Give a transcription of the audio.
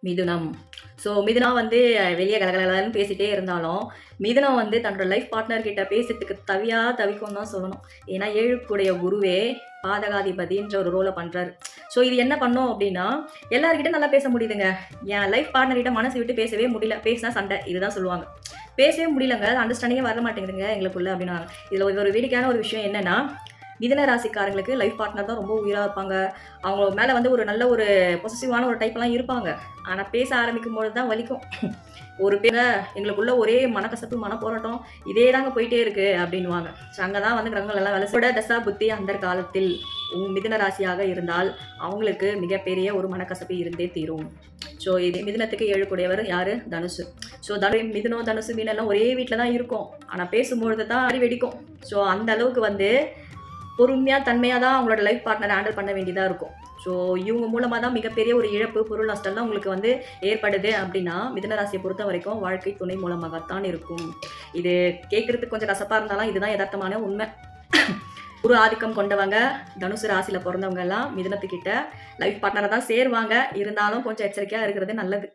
மிதுனம். ஸோ மிதுனம் வந்து வெளியே கலகலன்னு பேசிட்டே இருந்தாலும், மிதுனம் வந்து தன்னோட லைஃப் பார்ட்னர் கிட்ட பேசுறதுக்கு தவிக்கும்னு தான் சொல்லணும். ஏன்னா 7க்குடைய குருவே பாதகாதிபதின்ற ஒரு ரோலை பண்றாரு. ஸோ இது என்ன பண்ணும் அப்படின்னா, எல்லார்கிட்ட நல்லா பேச முடியுதுங்க. என் லைஃப் பார்ட்னர் கிட்ட மனசு விட்டு பேசவே முடியல. பேசினா சண்டை. இதுதான் சொல்லுவாங்க. பேசவே முடியலங்க. அண்டர்ஸ்டாண்டிங்கே வர மாட்டேங்குதுங்க எங்களுக்குள்ள அப்படின்னாங்க. இதில் ஒரு வேடிக்கையான ஒரு விஷயம் என்னன்னா, மிதுன ராசிக்காரங்களுக்கு லைஃப் பார்ட்னர் தான் ரொம்ப உயிராக இருப்பாங்க. அவங்க மேலே வந்து ஒரு நல்ல ஒரு பொசசிவான ஒரு டைப்லாம் இருப்பாங்க. ஆனால் பேச ஆரம்பிக்கும்பொழுது தான் வலிக்கும். ஒரு பேர எங்களுக்குள்ள ஒரே மனக்கசப்பு, மனப்போராட்டம் இதே தாங்க போயிட்டே இருக்கு அப்படின்னுவாங்க. ஸோ அங்கே தான் வந்து கிரகங்கள் எல்லாம் வேலை தசா புத்தி அந்த காலத்தில் மிதுன ராசியாக இருந்தால் அவங்களுக்கு மிகப்பெரிய ஒரு மனக்கசப்பு இருந்தே தீரும். ஸோ இது மிதுனத்துக்கு 7 கூடியவர் யார்? தனுசு. ஸோ மிதுனம், தனுசு, மீனெல்லாம் ஒரே வீட்டில் தான் இருக்கும். ஆனால் பேசும்பொழுது தான் அடி வெடிக்கும். ஸோ அந்த அளவுக்கு வந்து பொறுமையாக தன்மையாக தான் அவங்களோட லைஃப் பார்ட்னரை ஹேண்டில் பண்ண வேண்டியதாக இருக்கும். ஸோ இவங்க மூலமாக தான் மிகப்பெரிய ஒரு இழப்பு, பொருள் நஷ்டம்லாம் உங்களுக்கு வந்து ஏற்படுது அப்படின்னா, மிதுன ராசியை பொறுத்த வரைக்கும் வாழ்க்கை துணை மூலமாகத்தான் இருக்கும். இது கேட்குறதுக்கு கொஞ்சம் கசப்பாக இருந்தாலும் இதுதான் யதார்த்தமான உண்மை. குரு ஆதிக்கம் கொண்டவங்க தனுசு ராசியில் பிறந்தவங்க எல்லாம் மிதுனத்துக்கிட்ட லைஃப் பார்ட்னரை தான் சேருவாங்க. இருந்தாலும் கொஞ்சம் எச்சரிக்கையாக இருக்கிறது நல்லது.